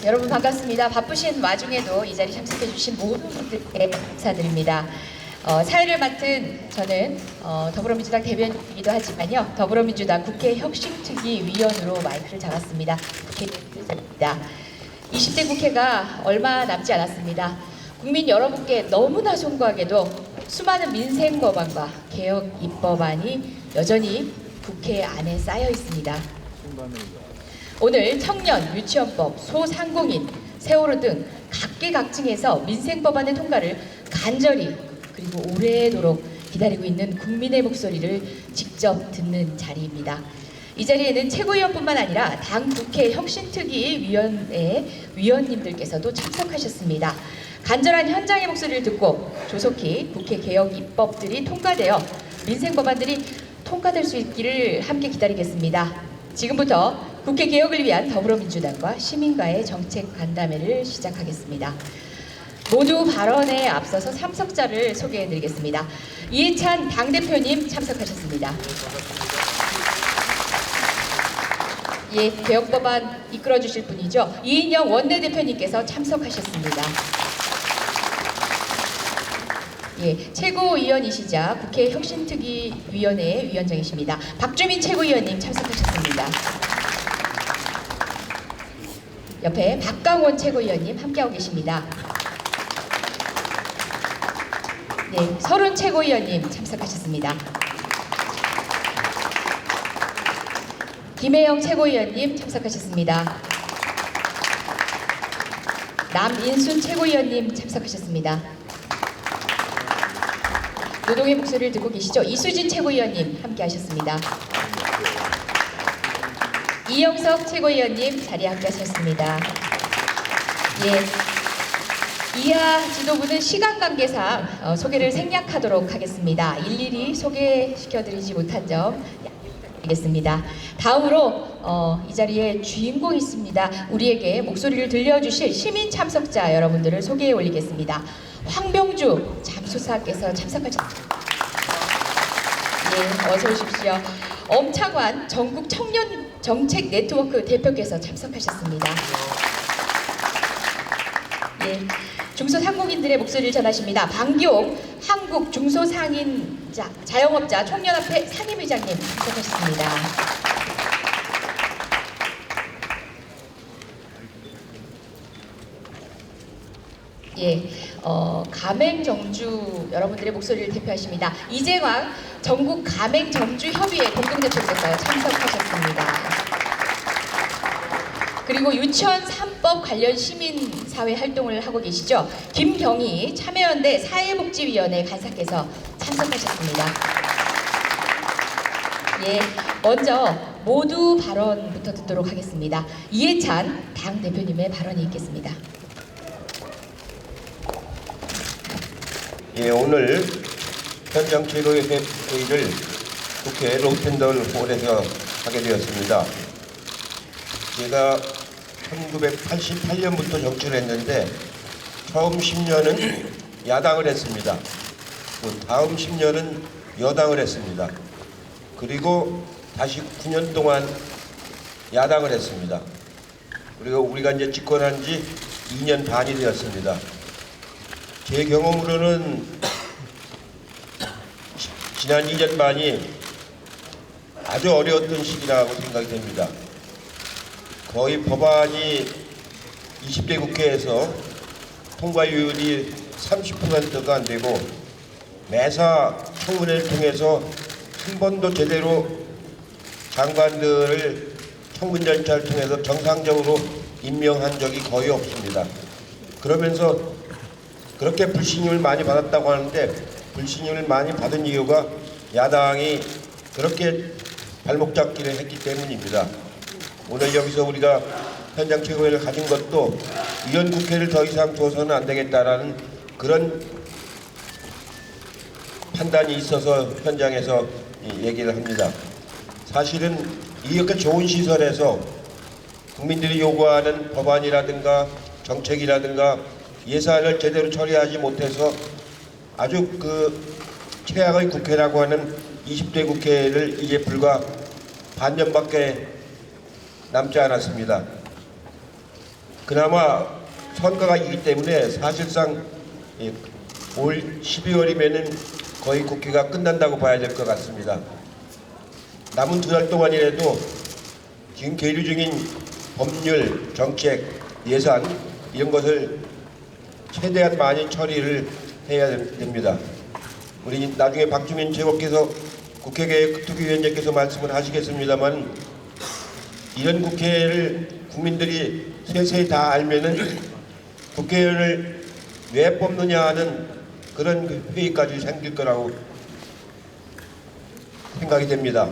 여러분 반갑습니다. 바쁘신 와중에도 이 자리 참석해 주신 모든 분들께 감사드립니다. 사회를 맡은 저는 더불어민주당 대변인이기도 하지만요. 더불어민주당 국회 혁신특위위원으로 마이크를 잡았습니다. 국회의원입니다. 20대 국회가 얼마 남지 않았습니다. 국민 여러분께 너무나 송구하게도 수많은 민생 법안과 개혁 입법안이 여전히 국회 안에 쌓여 있습니다. 오늘 청년, 유치원법, 소상공인, 세월호 등 각계각층에서 민생 법안의 통과를 간절히 그리고 오래도록 기다리고 있는 국민의 목소리를 직접 듣는 자리입니다. 이 자리에는 최고위원뿐만 아니라 당 국회 혁신특위위원회 위원님들께서도 참석하셨습니다. 간절한 현장의 목소리를 듣고 조속히 국회 개혁 입법들이 통과되어 민생 법안들이 통과될 수 있기를 함께 기다리겠습니다. 지금부터 국회 개혁을 위한 더불어민주당과 시민과의 정책 간담회를 시작하겠습니다. 모두 발언에 앞서서 참석자를 소개해드리겠습니다. 이해찬 당대표님 참석하셨습니다. 예, 개혁법안 이끌어주실 분이죠. 이인영 원내대표님께서 참석하셨습니다. 예, 최고위원이시자 국회 혁신특위위원회 위원장이십니다. 박주민 최고위원님 참석하셨습니다. 옆에 박강원 최고위원님 함께하고 계십니다. 네, 서른 최고위원님 참석하셨습니다. 김혜영 최고위원님 참석하셨습니다. 남인순 최고위원님 참석하셨습니다. 노동의 목소리를 듣고 계시죠? 이수진 최고위원님 함께하셨습니다. 이영석 최고위원님 자리에 함께하셨습니다. 예, 이하 지도부는 시간 관계상 소개를 생략하도록 하겠습니다. 일일이 소개시켜드리지 못한 점 양해드리겠습니다. 다음으로 이 자리에 주인공이 있습니다. 우리에게 목소리를 들려주실 시민 참석자 여러분들을 소개해 올리겠습니다. 황병주 잠수사께서 참석하셨습니다. 네, 어서 오십시오. 엄창환 전국 청년 정책 네트워크 대표께서 참석하셨습니다. 예, 중소상공인들의 목소리를 전하십니다. 방기용 한국 중소상인 자영업자 총연합회 상임의장님 참석하셨습니다. 예, 가맹정주 여러분들의 목소리를 대표하십니다. 이재광 전국 가맹정주협의회 공동대표께서 참석하셨습니다. 그리고 유치원 3법 관련 시민사회 활동을 하고 계시죠. 김경희 참여연대 사회복지위원회 간사께서 참석하셨습니다. 예, 먼저 모두 발언부터 듣도록 하겠습니다. 이해찬 당대표님의 발언이 있겠습니다. 예, 오늘 현장 최고회의를 국회 로텐덜 홀에서 하게 되었습니다. 제가 1988년부터 정치를 했는데 처음 10년은 야당을 했습니다. 다음 10년은 여당을 했습니다. 그리고 다시 9년 동안 야당을 했습니다. 그리고 우리가 이제 집권한 지 2년 반이 되었습니다. 제 경험으로는 지난 2년 반이 아주 어려웠던 시기라고 생각이 됩니다. 거의 법안이 20대 국회에서 통과율이 30%가 안 되고 매사 청문회를 통해서 한 번도 제대로 장관들을 청문 절차를 통해서 정상적으로 임명한 적이 거의 없습니다. 그러면서 그렇게 불신임을 많이 받았다고 하는데 불신임을 많이 받은 이유가 야당이 그렇게 발목 잡기를 했기 때문입니다. 오늘 여기서 우리가 현장 최고회의를 가진 것도 이런 국회를 더 이상 둬서는 안 되겠다라는 그런 판단이 있어서 현장에서 얘기를 합니다. 사실은 이렇게 좋은 시설에서 국민들이 요구하는 법안이라든가 정책이라든가 예산을 제대로 처리하지 못해서 아주 최악의 국회라고 하는 20대 국회를 이제 불과 반년밖에 남지 않았습니다. 그나마 선거가 있기 때문에 사실상 올 12월이면은 거의 국회가 끝난다고 봐야 될 것 같습니다. 남은 2달 동안이라도 지금 계류 중인 법률, 정책, 예산 이런 것을 최대한 많이 처리를 해야 됩니다. 우리 나중에 박주민 최고께서 국회개혁특위위원장께서 말씀을 하시겠습니다만 이런 국회를 국민들이 세세히 다 알면은 국회의원을 왜 뽑느냐 하는 그런 회의까지 생길 거라고 생각이 됩니다.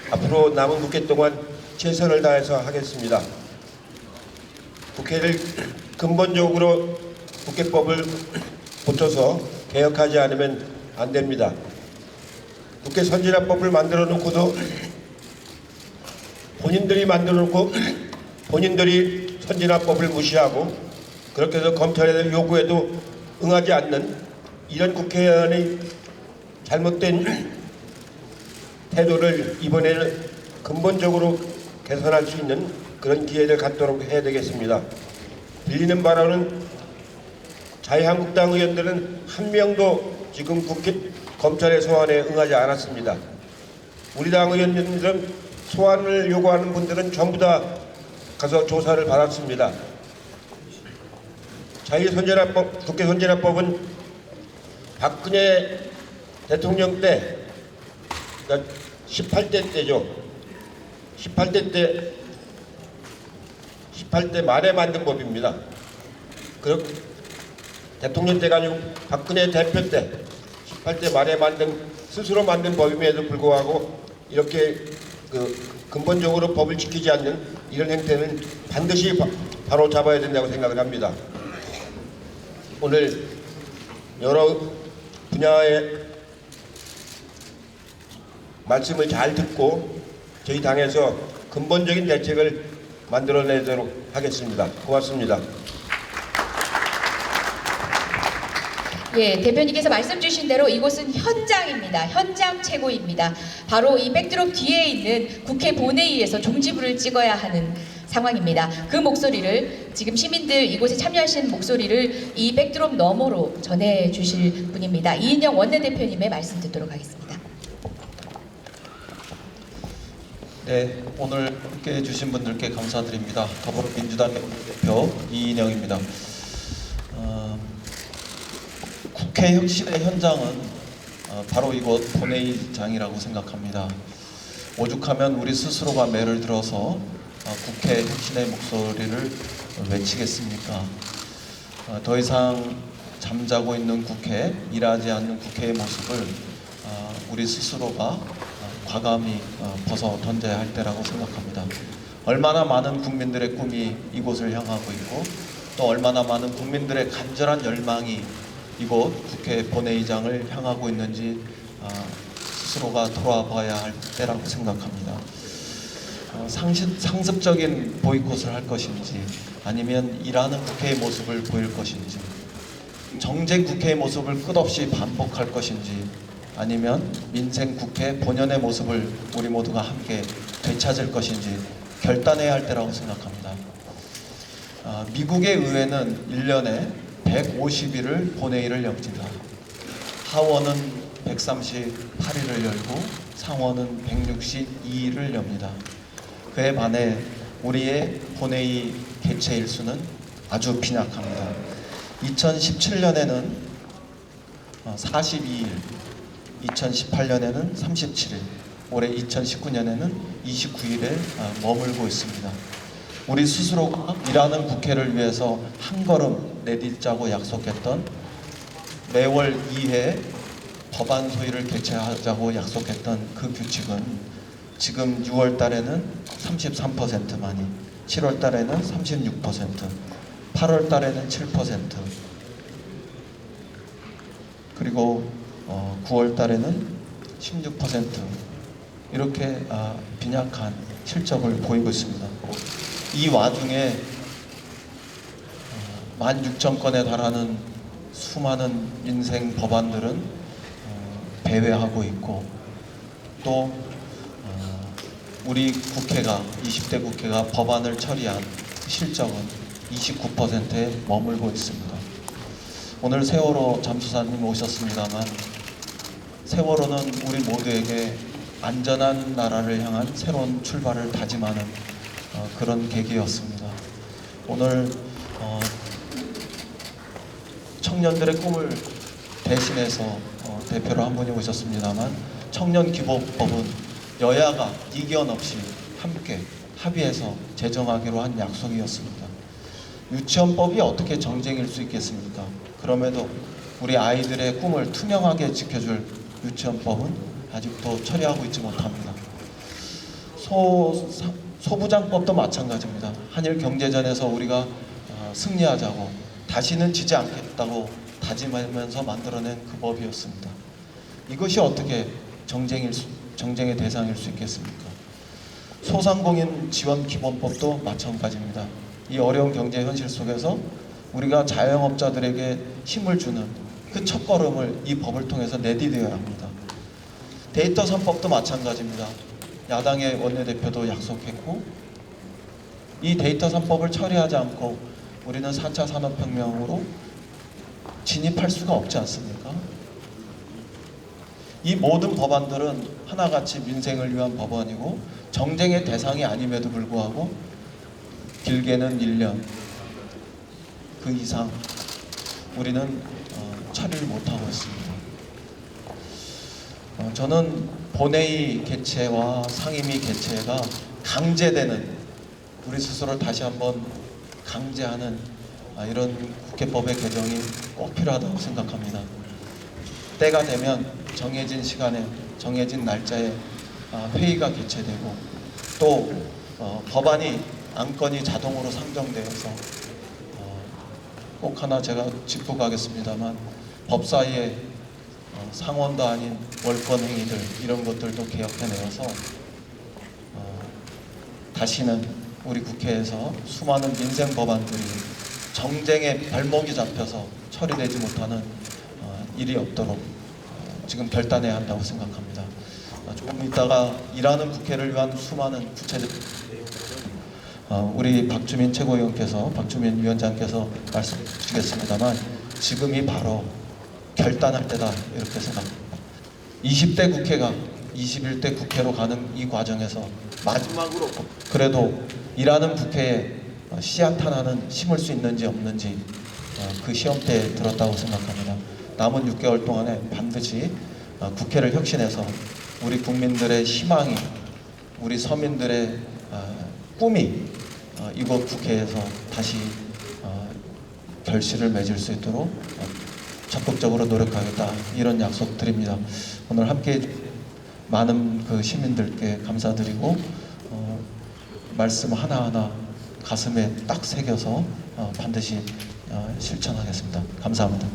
앞으로 남은 국회 동안 최선을 다해서 하겠습니다. 국회를 근본적으로 국회법을 고쳐서 개혁하지 않으면 안 됩니다. 국회 선진화법을 만들어 놓고도 본인들이 만들어 놓고 본인들이 선진화법을 무시하고 그렇게 해서 검찰의 요구에도 응하지 않는 이런 국회의원의 잘못된 태도를 이번에는 근본적으로 개선할 수 있는 그런 기회를 갖도록 해야 되겠습니다. 들리는 바로는 자유한국당 의원들은 한 명도 지금 검찰의 소환에 응하지 않았습니다. 우리 당 의원님들은 소환을 요구하는 분들은 전부 다 가서 조사를 받았습니다. 자유선진화법, 국회선진화법은 박근혜 대통령 때, 그러니까 18대 때죠. 18대 말에 만든 법입니다. 대통령 때가 아니고 박근혜 대표 때 18대 말에 스스로 만든 법임에도 불구하고 이렇게 근본적으로 법을 지키지 않는 이런 행태는 반드시 바로 잡아야 된다고 생각을 합니다. 오늘 여러 분야의 말씀을 잘 듣고 저희 당에서 근본적인 대책을 만들어내도록 하겠습니다. 고맙습니다. 예, 대표님께서 말씀 주신 대로 이곳은 현장입니다. 현장 최고입니다. 바로 이 백드롭 뒤에 있는 국회 본회의에서 종지부를 찍어야 하는 상황입니다. 그 목소리를 지금 시민들 이곳에 참여하신 목소리를 이 백드롭 너머로 전해 주실 분입니다. 이인영 원내대표님의 말씀 듣도록 하겠습니다. 네, 오늘 함께해 주신 분들께 감사드립니다. 더불어민주당 대표 이인영입니다. 국회 혁신의 현장은 바로 이곳 본회의장이라고 생각합니다. 오죽하면 우리 스스로가 매를 들어서 국회 혁신의 목소리를 외치겠습니까? 더 이상 잠자고 있는 국회, 일하지 않는 국회의 모습을 우리 스스로가 과감히 벗어 던져야 할 때라고 생각합니다. 얼마나 많은 국민들의 꿈이 이곳을 향하고 있고 또 얼마나 많은 국민들의 간절한 열망이 이곳 국회 본회의장을 향하고 있는지 스스로가 돌아봐야 할 때라고 생각합니다. 상습적인 보이콧을 할 것인지 아니면 일하는 국회의 모습을 보일 것인지 정쟁 국회의 모습을 끝없이 반복할 것인지 아니면 민생 국회 본연의 모습을 우리 모두가 함께 되찾을 것인지 결단해야 할 때라고 생각합니다. 미국의 의회는 1년에 150일을 본회의를 엽니다. 하원은 138일을 열고 상원은 162일을 엽니다. 그에 반해 우리의 본회의 개최 일수는 아주 빈약합니다. 2017년에는 42일, 2018년에는 37일, 올해 2019년에는 29일에 머물고 있습니다. 우리 스스로가 일하는 국회를 위해서 한 걸음 내딛자고 약속했던 매월 2회 법안 소위를 개최하자고 약속했던 그 규칙은 지금 6월 달에는 33%만이, 7월 달에는 36%, 8월 달에는 7%, 그리고 9월 달에는 16% 이렇게 빈약한 실적을 보이고 있습니다. 이 와중에 16,000건에 달하는 수많은 민생 법안들은 배회하고 있고 또 우리 국회가 20대 국회가 법안을 처리한 실적은 29%에 머물고 있습니다. 오늘 세월호 잠수사님 오셨습니다만 세월호는 우리 모두에게 안전한 나라를 향한 새로운 출발을 다짐하는 그런 계기였습니다. 오늘 청년들의 꿈을 대신해서 대표로 한 분이 오셨습니다만 청년기본법은 여야가 이견 없이 함께 합의해서 제정하기로 한 약속이었습니다. 유치원법이 어떻게 정쟁일 수 있겠습니까? 그럼에도 우리 아이들의 꿈을 투명하게 지켜줄 유치원법은 아직도 처리하고 있지 못합니다. 소부장법도 마찬가지입니다. 한일 경제전에서 우리가 승리하자고 다시는 지지 않겠다고 다짐하면서 만들어낸 그 법이었습니다. 이것이 어떻게 정쟁의 대상일 수 있겠습니까? 소상공인 지원 기본법도 마찬가지입니다. 이 어려운 경제 현실 속에서 우리가 자영업자들에게 힘을 주는 그 첫걸음을 이 법을 통해서 내디뎌야 합니다. 데이터 3법도 마찬가지입니다. 야당의 원내대표도 약속했고 이 데이터 3법을 처리하지 않고 우리는 4차 산업혁명으로 진입할 수가 없지 않습니까? 이 모든 법안들은 하나같이 민생을 위한 법안이고 정쟁의 대상이 아님에도 불구하고 길게는 1년 그 이상 우리는 처리를 못하고 있습니다. 저는 본회의 개최와 상임위 개최가 강제되는 우리 스스로 다시 한번 강제하는 이런 국회법의 개정이 꼭 필요하다고 생각합니다. 때가 되면 정해진 시간에 정해진 날짜에 회의가 개최되고 또 법안이 안건이 자동으로 상정되어서 꼭 하나 제가 짚고 가겠습니다만 법사위의 상원도 아닌 월권 행위들 이런 것들도 개혁해내어서 다시는 우리 국회에서 수많은 민생 법안들이 정쟁의 발목이 잡혀서 처리되지 못하는 일이 없도록 지금 결단해야 한다고 생각합니다. 조금 이따가 일하는 국회를 위한 수많은 구체적 우리 박주민 최고위원께서 박주민 위원장께서 말씀 주시겠습니다만 지금이 바로 결단할 때다 이렇게 생각합니다. 20대 국회가 21대 국회로 가는 이 과정에서 마지막으로 그래도 일하는 국회에 씨앗 하나는 심을 수 있는지 없는지 그 시험대에 들었다고 생각합니다. 남은 6개월 동안에 반드시 국회를 혁신해서 우리 국민들의 희망이 우리 서민들의 꿈이 이곳 국회에서 다시 결실을 맺을 수 있도록 적극적으로 노력하겠다 이런 약속 드립니다. 오늘 함께 많은 그 시민들께 감사드리고 말씀 하나하나 가슴에 딱 새겨서 반드시 실천하겠습니다. 감사합니다.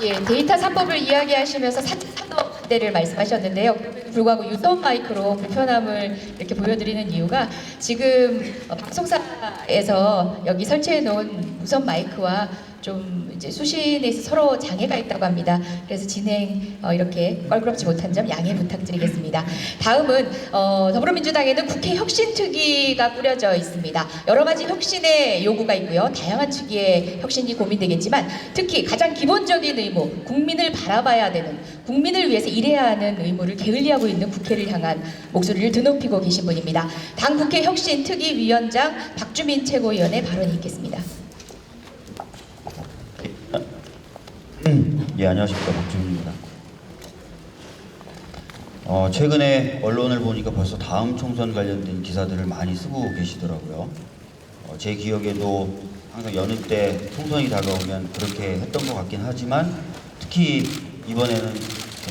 예, 데이터 3법을 이야기하시면서 4차 산업대를 말씀하셨는데요. 불구하고 유선 마이크로 불편함을 이렇게 보여드리는 이유가 지금 방송사에서 여기 설치해 놓은 무선 마이크와 좀 이제 수신에 있어 서로 장애가 있다고 합니다. 그래서 진행 이렇게 껄끄럽지 못한 점 양해 부탁드리겠습니다. 다음은 더불어민주당에는 국회 혁신특위가 꾸려져 있습니다. 여러 가지 혁신의 요구가 있고요. 다양한 측의 혁신이 고민되겠지만 특히 가장 기본적인 의무, 국민을 바라봐야 되는, 국민을 위해서 일해야 하는 의무를 게을리하고 있는 국회를 향한 목소리를 드높이고 계신 분입니다. 당 국회 혁신특위위원장 박주민 최고위원의 발언이 있겠습니다. 예, 안녕하십니까, 박주민입니다. 최근에 언론을 보니까 벌써 다음 총선 관련된 기사들을 많이 쓰고 계시더라고요. 제 기억에도 항상 여느 때 총선이 다가오면 그렇게 했던 것 같긴 하지만 특히 이번에는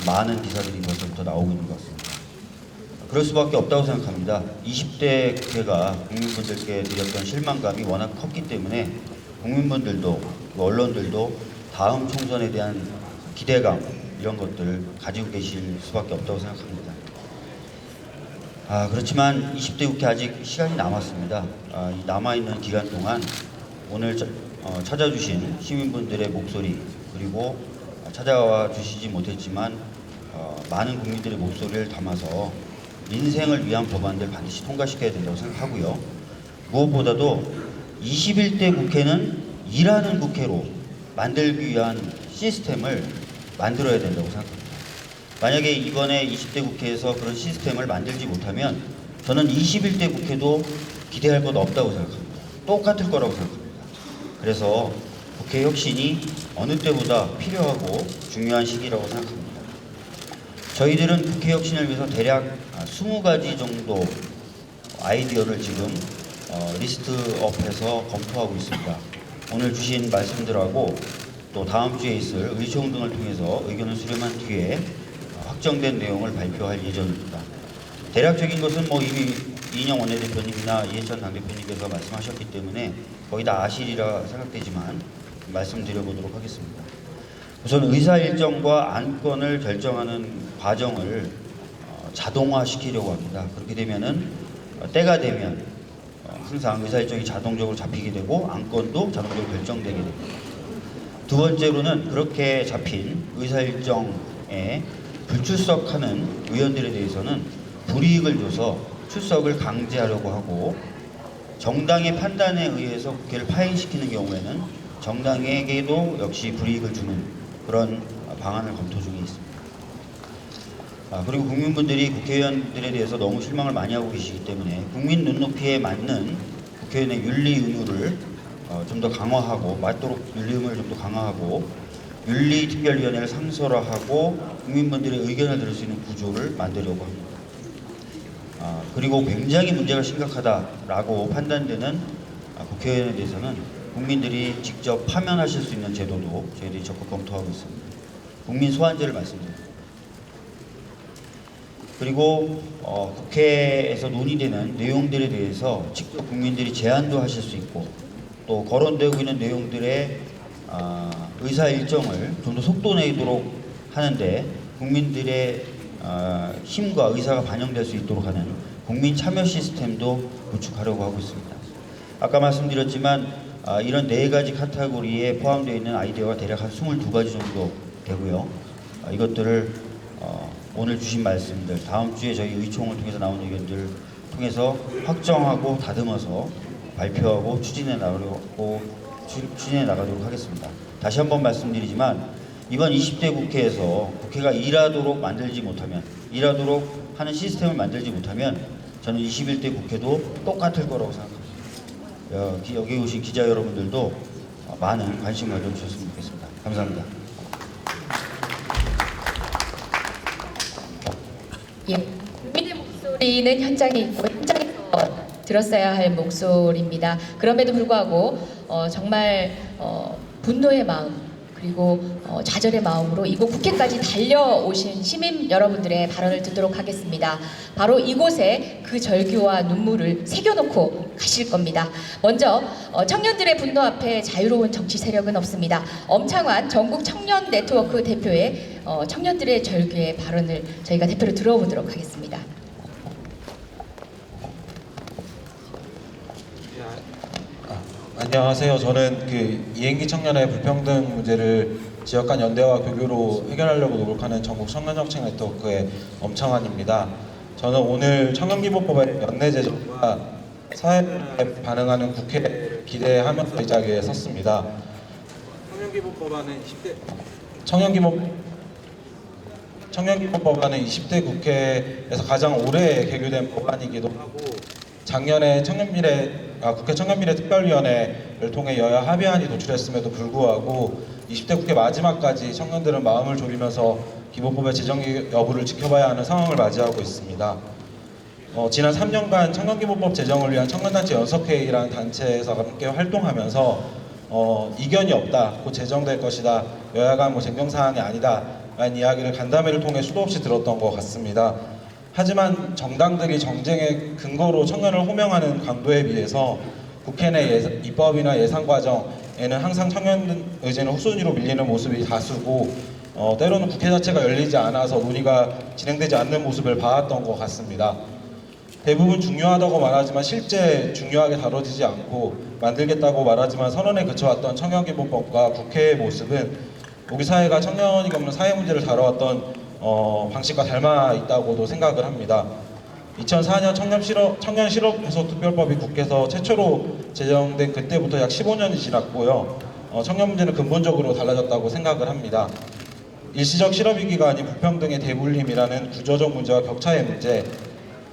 많은 기사들이 벌써부터 나오고 있는 것 같습니다. 그럴 수밖에 없다고 생각합니다. 20대 국회가 국민분들께 드렸던 실망감이 워낙 컸기 때문에 국민분들도 언론들도 다음 총선에 대한 기대감 이런 것들 가지고 계실 수밖에 없다고 생각합니다. 그렇지만 20대 국회 아직 시간이 남았습니다. 이 남아있는 기간 동안 오늘 찾아주신 시민분들의 목소리 그리고 찾아와 주시지 못했지만 많은 국민들의 목소리를 담아서 민생을 위한 법안들 반드시 통과시켜야 된다고 생각하고요. 무엇보다도 21대 국회는 일하는 국회로 만들기 위한 시스템을 만들어야 된다고 생각합니다. 만약에 이번에 20대 국회에서 그런 시스템을 만들지 못하면 저는 21대 국회도 기대할 것 없다고 생각합니다. 똑같을 거라고 생각합니다. 그래서 국회 혁신이 어느 때보다 필요하고 중요한 시기라고 생각합니다. 저희들은 국회 혁신을 위해서 대략 20가지 정도 아이디어를 지금 리스트업해서 검토하고 있습니다. 오늘 주신 말씀들하고 또 다음 주에 있을 의총 등을 통해서 의견을 수렴한 뒤에 확정된 내용을 발표할 예정입니다. 대략적인 것은 뭐 이미 이인영 원내대표님이나 이해찬 당대표님께서 말씀하셨기 때문에 거의 다 아시리라 생각되지만 말씀드려보도록 하겠습니다. 우선 의사 일정과 안건을 결정하는 과정을 자동화시키려고 합니다. 그렇게 되면은 때가 되면 항상 의사 일정이 자동적으로 잡히게 되고 안건도 자동적으로 결정되게 됩니다. 두 번째로는 그렇게 잡힌 의사 일정에 불출석하는 의원들에 대해서는 불이익을 줘서 출석을 강제하려고 하고, 정당의 판단에 의해서 국회를 파행시키는 경우에는 정당에게도 역시 불이익을 주는 그런 방안을 검토 중에 있습니다. 그리고 국민분들이 국회의원들에 대해서 너무 실망을 많이 하고 계시기 때문에 국민 눈높이에 맞는 국회의원의 윤리 의무를 좀 더 강화하고, 맞도록 윤리 의무를 좀 더 강화하고, 윤리특별위원회를 상설화하고 국민분들의 의견을 들을 수 있는 구조를 만들려고 합니다. 그리고 굉장히 문제가 심각하다라고 판단되는 국회의원에 대해서는 국민들이 직접 파면하실 수 있는 제도도 저희들이 적극 검토하고 있습니다. 국민 소환제를 말씀드립니다. 그리고 국회에서 논의되는 내용들에 대해서 직접 국민들이 제안도 하실 수 있고, 또 거론되고 있는 내용들의 의사 일정을 좀 더 속도 내도록 하는데 국민들의 힘과 의사가 반영될 수 있도록 하는 국민 참여 시스템도 구축하려고 하고 있습니다. 아까 말씀드렸지만 이런 4가지 카테고리에 포함되어 있는 아이디어가 대략 한 22가지 정도 되고요. 이것들을 오늘 주신 말씀들, 다음 주에 저희 의총을 통해서 나온 의견들 통해서 확정하고 다듬어서 발표하고 추진해 나가도록 하겠습니다. 다시 한번 말씀드리지만 이번 20대 국회에서 국회가 일하도록 만들지 못하면, 일하도록 하는 시스템을 만들지 못하면 저는 21대 국회도 똑같을 거라고 생각합니다. 여기 오신 기자 여러분들도 많은 관심 가져주셨으면 좋겠습니다. 감사합니다. 예, 국민의 목소리는 현장에 있고 현장에서 들었어야 할 목소리입니다. 그럼에도 불구하고 정말 분노의 마음, 그리고 좌절의 마음으로 이곳 국회까지 달려오신 시민 여러분들의 발언을 듣도록 하겠습니다. 바로 이곳에 그 절규와 눈물을 새겨놓고 가실 겁니다. 먼저 청년들의 분노 앞에 자유로운 정치 세력은 없습니다. 엄창환 전국 청년 네트워크 대표의 청년들의 절규의 발언을 저희가 대표로 들어보도록 하겠습니다. 안녕하세요. 저는 이행기 청년의 불평등 문제를 지역 간 연대와 교교로 해결하려고 노력하는 전국 청년정책 네트워크의 엄창환입니다. 저는 오늘 청년기본법의 연내 제정과 사회에 반응하는 국회를 기대하면서 이 자리에 섰습니다. 청년기본법안은 20대 국회에서 가장 오래 개교된 법안이기도 하고, 작년에 국회 청년미래특별위원회를 통해 여야 합의안이 도출했음에도 불구하고 20대 국회 마지막까지 청년들은 마음을 졸이면서 기본법의 제정 여부를 지켜봐야 하는 상황을 맞이하고 있습니다. 지난 3년간 청년기본법 제정을 위한 청년단체 연석회의라는 단체에서 함께 활동하면서 이견이 없다, 곧 제정될 것이다, 여야 간 쟁점사항이 아니다 라는 이야기를 간담회를 통해 수도 없이 들었던 것 같습니다. 하지만 정당들이 정쟁의 근거로 청년을 호명하는 강도에 비해서 국회 내 입법이나 예산 과정에는 항상 청년 의제는 후순위로 밀리는 모습이 다수고, 때로는 국회 자체가 열리지 않아서 논의가 진행되지 않는 모습을 봐왔던 것 같습니다. 대부분 중요하다고 말하지만 실제 중요하게 다뤄지지 않고, 만들겠다고 말하지만 선언에 그쳐왔던 청년기본법과 국회의 모습은 우리 사회가 청년이 겪는 사회 문제를 다뤄왔던 방식과 닮아 있다고도 생각을 합니다. 2004년 청년 실업 해소 특별법이 국회에서 최초로 제정된 그때부터 약 15년이 지났고요. 청년 문제는 근본적으로 달라졌다고 생각을 합니다. 일시적 실업 위기가 아닌 불평등의 대불림이라는 구조적 문제와 격차의 문제,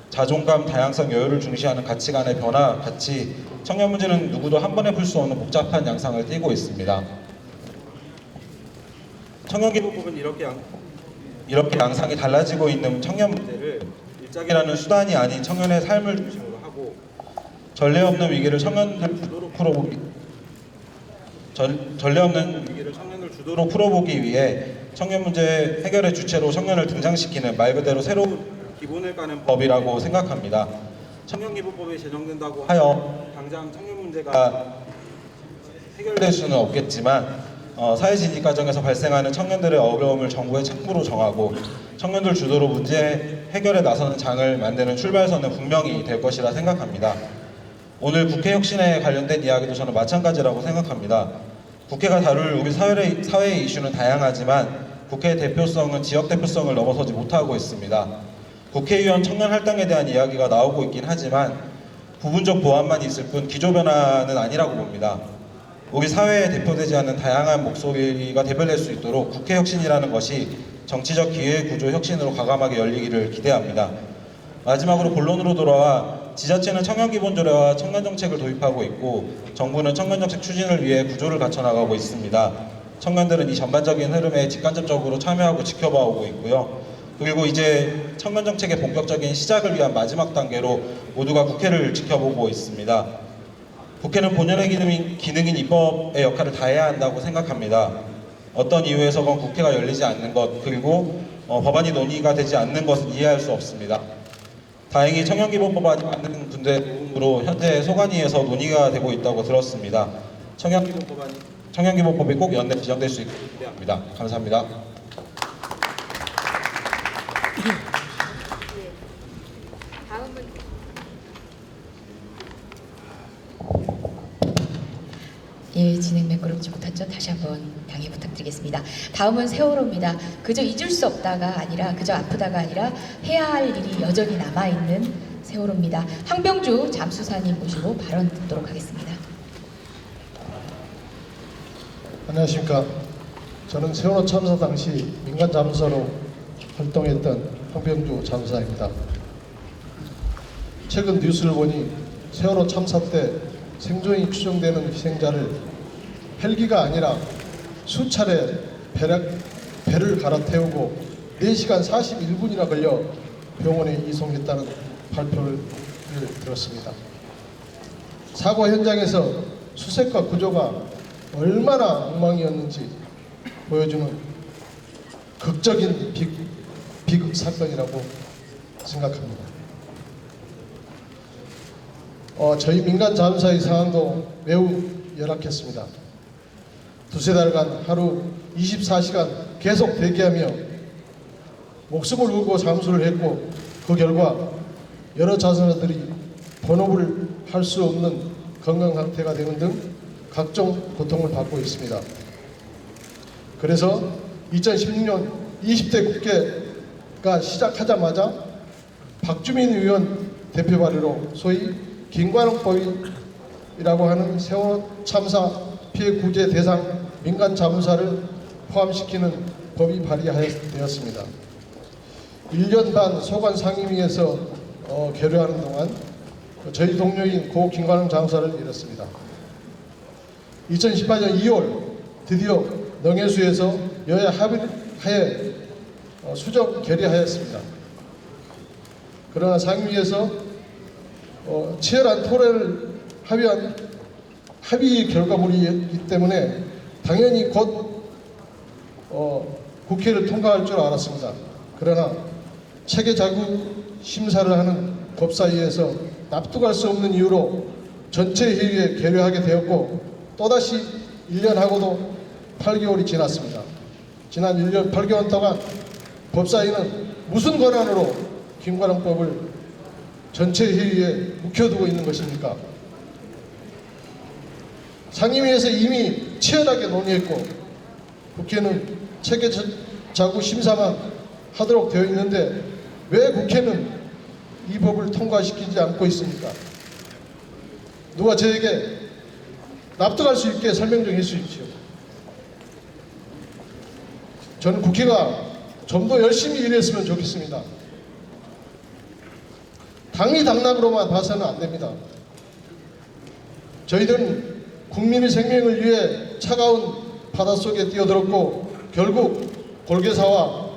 자존감, 다양성, 여유를 중시하는 가치관의 변화 같이 청년 문제는 누구도 한 번에 풀 수 없는 복잡한 양상을 띠고 있습니다. 청년기본법은 이렇게 양상이 달라지고 있는 청년 문제를 일자리라는 수단이 아닌 청년의 삶을 중심으로 하고 전례 없는 위기를 청년들 주도로 풀어보기 위해 청년 문제 해결의 주체로 청년을 등장시키는 말 그대로 새로운 기본을 까는 법이라고 생각합니다. 청년기본법이 제정된다고 하여 당장 청년 문제가 해결될 수는 없겠지만 사회 진입 과정에서 발생하는 청년들의 어려움을 정부의 책무로 정하고 청년들 주도로 문제 해결에 나서는 장을 만드는 출발선은 분명히 될 것이라 생각합니다. 오늘 국회 혁신에 관련된 이야기도 저는 마찬가지라고 생각합니다. 국회가 다룰 우리 사회의 이슈는 다양하지만 국회의 대표성은 지역 대표성을 넘어서지 못하고 있습니다. 국회의원 청년 할당에 대한 이야기가 나오고 있긴 하지만 부분적 보완만 있을 뿐 기조 변화는 아니라고 봅니다. 우리 사회에 대표되지 않는 다양한 목소리가 대변될 수 있도록 국회 혁신이라는 것이 정치적 기회 구조 혁신으로 과감하게 열리기를 기대합니다. 마지막으로 본론으로 돌아와 지자체는 청년기본조례와 청년정책을 도입하고 있고 정부는 청년정책 추진을 위해 구조를 갖춰나가고 있습니다. 청년들은 이 전반적인 흐름에 직간접적으로 참여하고 지켜봐오고 있고요. 그리고 이제 청년정책의 본격적인 시작을 위한 마지막 단계로 모두가 국회를 지켜보고 있습니다. 국회는 본연의 기능인 입법의 역할을 다해야 한다고 생각합니다. 어떤 이유에서건 국회가 열리지 않는 것 그리고 법안이 논의가 되지 않는 것은 이해할 수 없습니다. 다행히 청년기본법안이 만든 분들의 도움으로 현재 소관위에서 논의가 되고 있다고 들었습니다. 청년기본법이 꼭 연내 지정될 수 있게 기대합니다. 감사합니다. 예, 진행 매끄럽지 못한 점 다시 한번 양해 부탁드리겠습니다. 다음은 세월호입니다. 그저 잊을 수 없다가 아니라 그저 아프다가 아니라 해야 할 일이 여전히 남아있는 세월호입니다. 황병주 잠수사님 모시고 발언 듣도록 하겠습니다. 안녕하십니까. 저는 세월호 참사 당시 민간 잠수사로 활동했던 황병주 잠수사입니다. 최근 뉴스를 보니 세월호 참사 때 생존이 추정되는 희생자를 헬기가 아니라 수차례 배를 갈아태우고 4시간 41분이나 걸려 병원에 이송했다는 발표를 들었습니다. 사고 현장에서 수색과 구조가 얼마나 엉망이었는지 보여주는 극적인 비극 사건이라고 생각합니다. 저희 민간 잠수사의 상황도 매우 열악했습니다. 두세 달간 하루 24시간 계속 대기하며 목숨을 걸고 잠수를 했고 그 결과 여러 자선사들이 번호를 할 수 없는 건강 상태가 되는 등 각종 고통을 받고 있습니다. 그래서 2016년 20대 국회가 시작하자마자 박주민 의원 대표 발의로 소위 김관웅법이라고 하는 세월호 참사 피해 구제 대상 민간 잠수사를 포함시키는 법이 발의되었습니다. 1년 반 소관 상임위에서 결의하는 동안 저희 동료인 고 김관웅 잠수사를 잃었습니다. 2018년 2월 드디어 능해수에서 여야 합의하에 수정 결의하였습니다. 그러나 상임위에서 치열한 토론을 합의한 합의 결과물이기 때문에 당연히 곧 국회를 통과할 줄 알았습니다. 그러나 체계자구 심사를 하는 법사위에서 납득할 수 없는 이유로 전체 회의에 결의하게 되었고 또다시 1년하고도 8개월이 지났습니다. 지난 1년 8개월 동안 법사위는 무슨 권한으로 김관웅법을 전체 회의에 묵혀두고 있는 것입니까? 상임위에서 이미 치열하게 논의했고 국회는 체계자구 심사만 하도록 되어 있는데 왜 국회는 이 법을 통과시키지 않고 있습니까? 누가 저에게 납득할 수 있게 설명 좀 해주십시오. 저는 국회가 좀 더 열심히 일했으면 좋겠습니다. 당리당락으로만 봐서는 안 됩니다. 저희들은 국민의 생명을 위해 차가운 바닷속에 뛰어들었고 결국 골개사와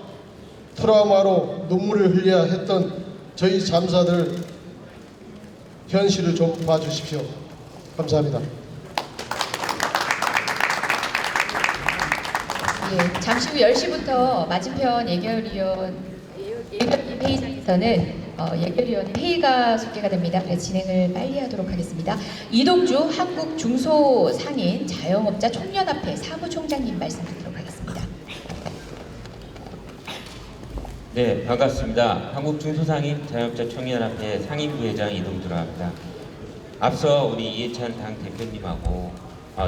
트라우마로 눈물을 흘려야 했던 저희 잠사들 현실을 좀 봐주십시오. 감사합니다. 예, 잠시 후 10시부터 맞은편 예결위원 회의장에서는 예결위원 회의가 소개가 됩니다. 그래서 진행을 빨리 하도록 하겠습니다. 이동주 한국중소상인 자영업자 총연합회 사무총장님 말씀 듣도록 하겠습니다. 네, 반갑습니다. 한국중소상인 자영업자 총연합회 상임부회장 이동주라고 합니다. 앞서 우리 이해찬 당 대표님하고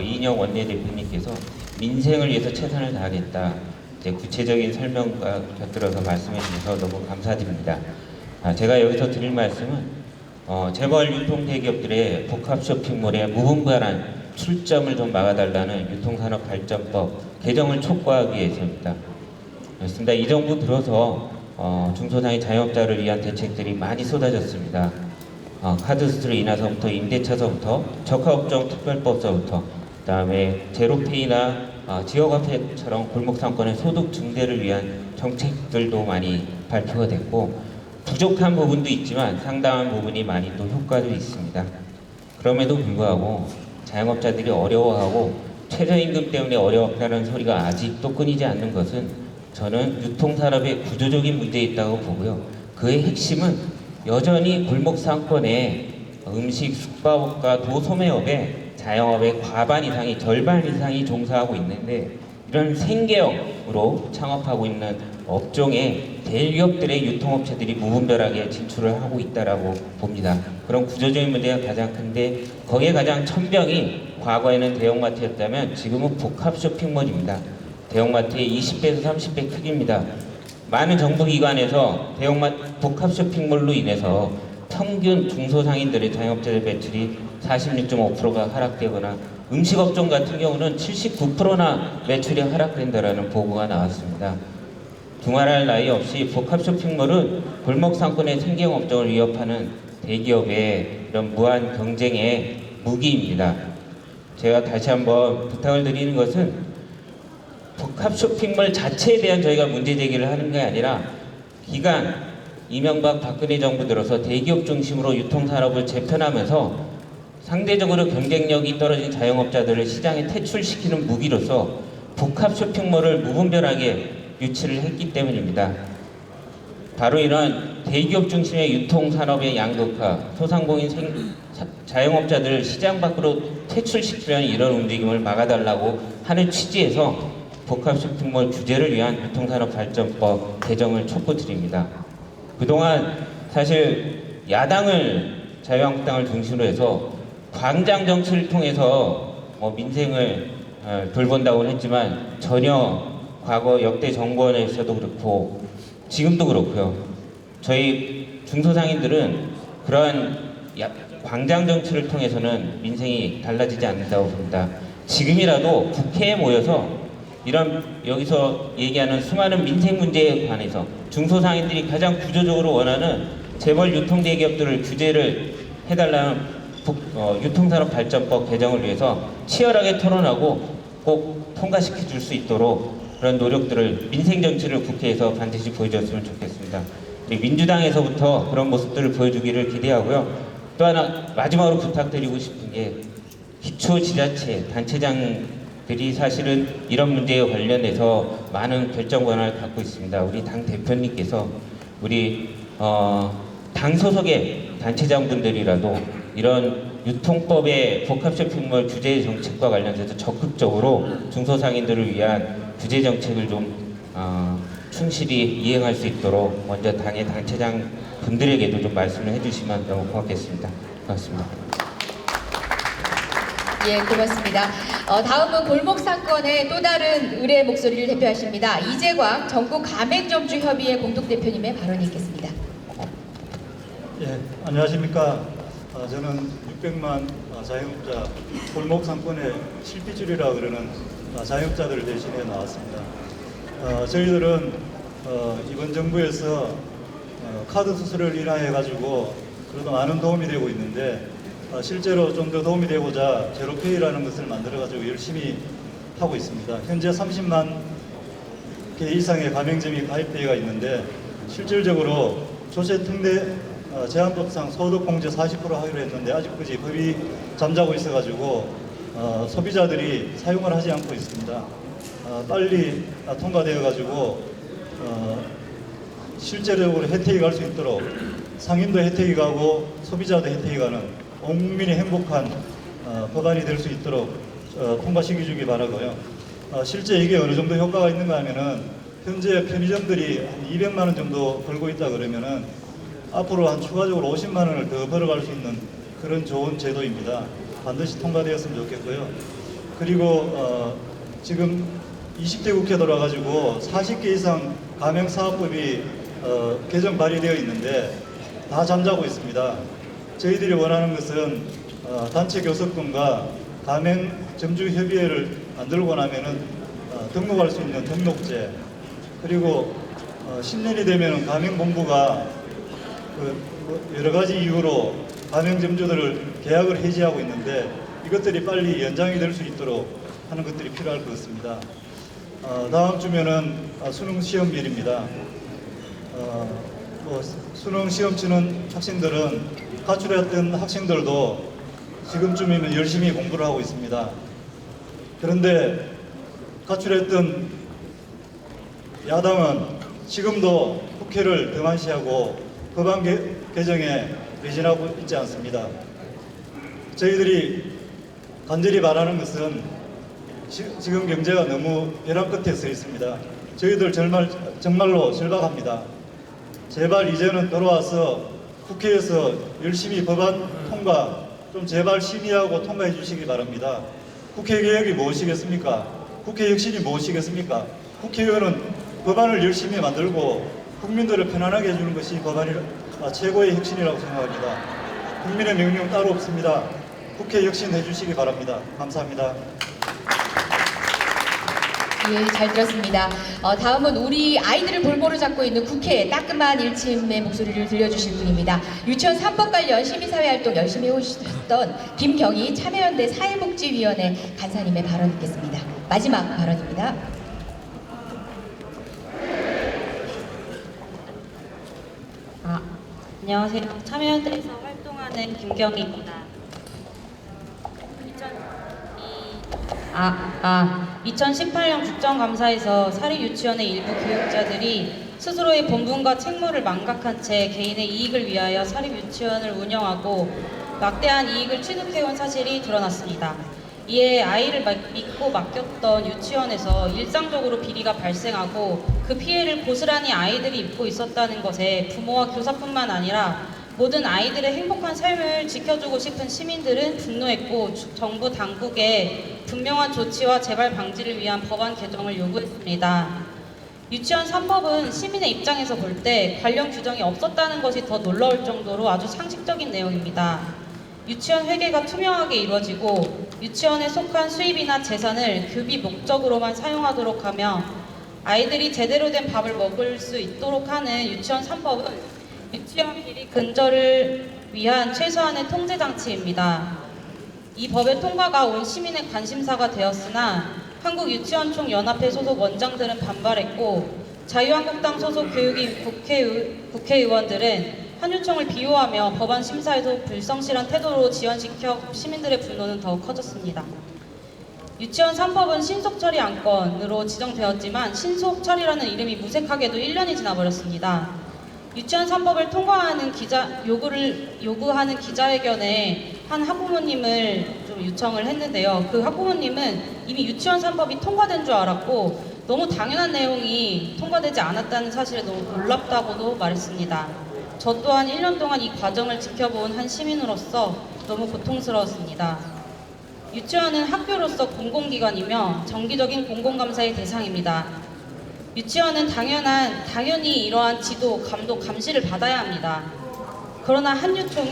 이인영 원내대표님께서 민생을 위해서 최선을 다하겠다. 이제 구체적인 설명과 곁들여서 말씀해 주셔서 너무 감사드립니다. 제가 여기서 드릴 말씀은 재벌 유통 대기업들의 복합 쇼핑몰의 무분별한 출점을 좀 막아달라는 유통산업발전법 개정을 촉구하기 위해서입니다. 그렇습니다. 이 정부 들어서 중소상인 자영업자를 위한 대책들이 많이 쏟아졌습니다. 카드수수로 인해서부터 임대차서부터 적하업종 특별법서부터 그다음에 제로페이나 지역화폐처럼 골목상권의 소득 증대를 위한 정책들도 많이 발표가 됐고 부족한 부분도 있지만 상당한 부분이 많이 또 효과도 있습니다. 그럼에도 불구하고 자영업자들이 어려워하고 최저임금 때문에 어려웠다는 소리가 아직도 끊이지 않는 것은 저는 유통산업의 구조적인 문제에 있다고 보고요. 그의 핵심은 여전히 골목상권의 음식, 숙박업과 도소매업에 자영업의 과반 이상이 절반 이상이 종사하고 있는데 이런 생계형으로 창업하고 있는 업종에 대기업들의 유통업체들이 무분별하게 진출을 하고 있다라고 봅니다. 그런 구조적인 문제가 가장 큰데 거기에 가장 천병이 과거에는 대형마트였다면 지금은 복합 쇼핑몰입니다. 대형마트의 20배에서 30배 크기입니다. 많은 정부기관에서 복합 쇼핑몰로 인해서 평균 중소상인들의 자영업자들 매출이 46.5%가 하락되거나 음식업종 같은 경우는 79%나 매출이 하락된다라는 보고가 나왔습니다. 두말할 나위 없이 복합 쇼핑몰은 골목 상권의 생계업종을 위협하는 대기업의 이런 무한 경쟁의 무기입니다. 제가 다시 한번 부탁을 드리는 것은 복합 쇼핑몰 자체에 대한 저희가 문제 제기를 하는 게 아니라 기간 이명박 박근혜 정부 들어서 대기업 중심으로 유통산업을 재편하면서 상대적으로 경쟁력이 떨어진 자영업자들을 시장에 퇴출시키는 무기로서 복합 쇼핑몰을 무분별하게 유치를 했기 때문입니다. 바로 이러한 대기업 중심의 유통산업의 양극화, 소상공인 자영업자들을 시장 밖으로 퇴출시키려는 이런 움직임을 막아달라고 하는 취지에서 복합 쇼핑몰 규제를 위한 유통산업발전법 개정을 촉구드립니다. 그동안 사실 야당을 자유한국당을 중심으로 해서 광장 정치를 통해서 민생을 돌본다고는 했지만 전혀 과거 역대 정권에서도 그렇고 지금도 그렇고요. 저희 중소상인들은 그러한 광장 정치를 통해서는 민생이 달라지지 않는다고 봅니다. 지금이라도 국회에 모여서 이런 여기서 얘기하는 수많은 민생 문제에 관해서 중소상인들이 가장 구조적으로 원하는 재벌 유통대기업들을 규제를 해달라는 유통산업발전법 개정을 위해서 치열하게 토론하고 꼭 통과시켜 줄 수 있도록 그런 노력들을 민생정치를 국회에서 반드시 보여줬으면 좋겠습니다. 우리 민주당에서부터 그런 모습들을 보여주기를 기대하고요. 또 하나 마지막으로 부탁드리고 싶은 게 기초지자체 단체장들이 사실은 이런 문제에 관련해서 많은 결정 권한을 갖고 있습니다. 우리 당 대표님께서 우리 당 소속의 단체장분들이라도 이런 유통법의 복합 쇼핑몰 규제 정책과 관련해서 적극적으로 중소상인들을 위한 규제 정책을 좀 충실히 이행할 수 있도록 먼저 당의 단체장 분들에게도 좀 말씀을 해주시면 너무 고맙겠습니다. 고맙습니다. 예, 고맙습니다. 다음은 골목상권의 또 다른 의뢰 목소리를 대표하십니다. 이재광 전국 가맹점주협의회 공동대표님의 발언이 있겠습니다. 예, 안녕하십니까. 저는 600만 자영업자 골목 상권의 실비줄이라 그러는 자영업자들을 대신해 나왔습니다. 저희들은 이번 정부에서 카드 수수료를 인하해 가지고 그래도 많은 도움이 되고 있는데 실제로 좀 더 도움이 되고자 제로페이라는 것을 만들어 가지고 열심히 하고 있습니다. 현재 30만 개 이상의 가맹점이 가입되어 있는데 실질적으로 조세특례 제한법상 소득공제 40% 하기로 했는데 아직까지 법이 잠자고 있어가지고 소비자들이 사용을 하지 않고 있습니다. 빨리 통과되어가지고 실제적으로 혜택이 갈 수 있도록 상인도 혜택이 가고 소비자도 혜택이 가는 온 국민이 행복한 법안이 될 수 있도록 통과시켜 주기 바라고요. 실제 이게 어느 정도 효과가 있는가 하면은 현재 편의점들이 한 200만 원 정도 벌고 있다 그러면은 앞으로 한 추가적으로 50만 원을 더 벌어갈 수 있는 그런 좋은 제도입니다. 반드시 통과되었으면 좋겠고요. 그리고 지금 20대 국회 돌아가지고 40개 이상 가맹사업법이 개정 발의되어 있는데 다 잠자고 있습니다. 저희들이 원하는 것은 단체 교섭권과 가맹점주협의회를 만들고 나면은 등록할 수 있는 등록제, 그리고 10년이 되면 가맹본부가 여러 가지 이유로 가맹점주들을 계약을 해지하고 있는데 이것들이 빨리 연장이 될 수 있도록 하는 것들이 필요할 것 같습니다. 다음 주면은 수능 시험일입니다. 수능 시험 치는 학생들은 가출했던 학생들도 지금쯤이면 열심히 공부를 하고 있습니다. 그런데 가출했던 야당은 지금도 국회를 등한시하고 법안 개정에 매진하고 있지 않습니다. 저희들이 간절히 바라는 것은 지금 경제가 너무 벼랑 끝에 서 있습니다. 저희들 정말로 절박합니다. 제발 이제는 돌아와서 국회에서 열심히 법안 통과 좀 제발 심의하고 통과해 주시기 바랍니다. 국회 개혁이 무엇이겠습니까? 국회 혁신이 무엇이겠습니까? 국회의원은 법안을 열심히 만들고 국민들을 편안하게 해주는 것이 법안이 최고의 혁신이라고 생각합니다. 국민의 명령 따로 없습니다. 국회 혁신해 주시기 바랍니다. 감사합니다. 예, 잘 들었습니다. 다음은 우리 아이들을 볼모로 잡고 있는 국회 따끔한 일침의 목소리를 들려주실 분입니다. 유치원 3법 관련 시민사회활동 열심히 해오셨던 김경희 참여연대 사회복지위원회 간사님의 발언 듣겠습니다. 마지막 발언입니다. 안녕하세요. 참여연대에서 활동하는 김경희입니다. 2018년 국정감사에서 사립유치원의 일부 교육자들이 스스로의 본분과 책무를 망각한 채 개인의 이익을 위하여 사립유치원을 운영하고 막대한 이익을 취득해온 사실이 드러났습니다. 이에 아이를 믿고 맡겼던 유치원에서 일상적으로 비리가 발생하고 그 피해를 고스란히 아이들이 입고 있었다는 것에 부모와 교사뿐만 아니라 모든 아이들의 행복한 삶을 지켜주고 싶은 시민들은 분노했고 정부 당국에 분명한 조치와 재발 방지를 위한 법안 개정을 요구했습니다. 유치원 3법은 시민의 입장에서 볼 때 관련 규정이 없었다는 것이 더 놀라울 정도로 아주 상식적인 내용입니다. 유치원 회계가 투명하게 이루어지고 유치원에 속한 수입이나 재산을 교비 목적으로만 사용하도록 하며 아이들이 제대로 된 밥을 먹을 수 있도록 하는 유치원 3법은 유치원 비리 근절을 위한 최소한의 통제 장치입니다. 이 법의 통과가 온 시민의 관심사가 되었으나 한국유치원총연합회 소속 원장들은 반발했고 자유한국당 소속 교육위 국회의원들은 한유총을 비호하며 법안 심사에도 불성실한 태도로 지연시켜 시민들의 분노는 더욱 커졌습니다. 유치원 3법은 신속처리 안건으로 지정되었지만 신속처리라는 이름이 무색하게도 1년이 지나버렸습니다. 유치원 3법을 통과하는 요구하는 기자회견에 한 학부모님을 좀 요청을 했는데요. 그 학부모님은 이미 유치원 3법이 통과된 줄 알았고 너무 당연한 내용이 통과되지 않았다는 사실에 너무 놀랍다고도 말했습니다. 저 또한 1년 동안 이 과정을 지켜본 한 시민으로서 너무 고통스러웠습니다. 유치원은 학교로서 공공기관이며 정기적인 공공감사의 대상입니다. 유치원은 당연히 이러한 지도, 감독, 감시를 받아야 합니다. 그러나 한유총은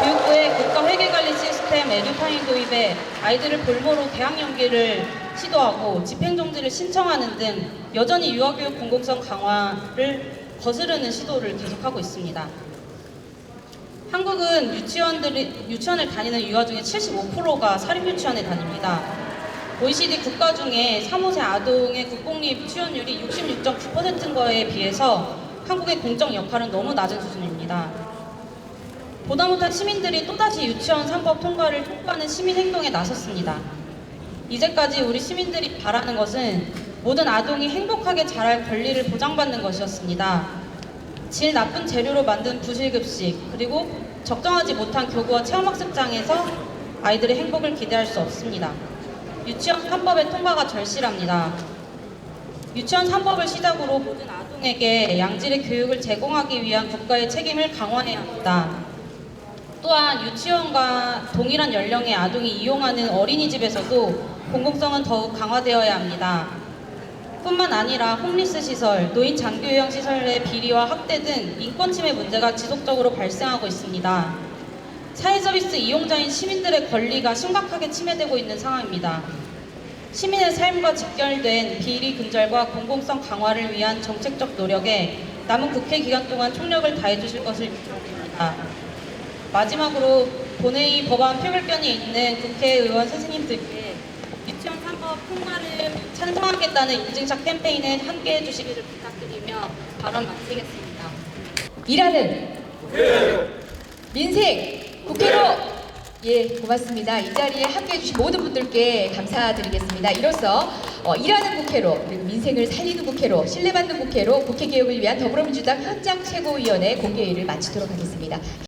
교육부의 국가회계관리 시스템 에듀타임 도입에 아이들을 볼모로 대학 연계를 시도하고 집행정지를 신청하는 등 여전히 유아교육 공공성 강화를 거스르는 시도를 계속하고 있습니다. 한국은 유치원을 다니는 유아 중에 75%가 사립유치원에 다닙니다. OECD 국가 중에 3, 5세 아동의 국공립 취원율이 66.9%인 거에 비해서 한국의 공적 역할은 너무 낮은 수준입니다. 보다 못한 시민들이 또다시 유치원 3법 통과를 촉구하는 시민행동에 나섰습니다. 이제까지 우리 시민들이 바라는 것은 모든 아동이 행복하게 자랄 권리를 보장받는 것이었습니다. 질 나쁜 재료로 만든 부실급식, 그리고 적정하지 못한 교구와 체험학습장에서 아이들의 행복을 기대할 수 없습니다. 유치원 3법의 통과가 절실합니다. 유치원 3법을 시작으로 모든 아동에게 양질의 교육을 제공하기 위한 국가의 책임을 강화해야 합니다. 또한 유치원과 동일한 연령의 아동이 이용하는 어린이집에서도 공공성은 더욱 강화되어야 합니다. 뿐만 아니라 홈리스 시설, 노인 장기요양 시설의 비리와 학대 등 인권 침해 문제가 지속적으로 발생하고 있습니다. 사회서비스 이용자인 시민들의 권리가 심각하게 침해되고 있는 상황입니다. 시민의 삶과 직결된 비리 근절과 공공성 강화를 위한 정책적 노력에 남은 국회 기간 동안 총력을 다해 주실 것을 요청드립니다. 마지막으로 본회의 법안 표결권이 있는 국회의원 선생님들께 유치원 3법 통과를 찬성하겠다는 인증샷 캠페인에 함께해 주시기를 부탁드리며 발언 마치겠습니다. 일하는 민생 국회로. 예, 고맙습니다. 이 자리에 함께해 주신 모든 분들께 감사드리겠습니다. 이로써 일하는 국회로, 그리고 민생을 살리는 국회로, 신뢰받는 국회로 국회 개혁을 위한 더불어민주당 현장 최고위원회 공개회의를 마치도록 하겠습니다.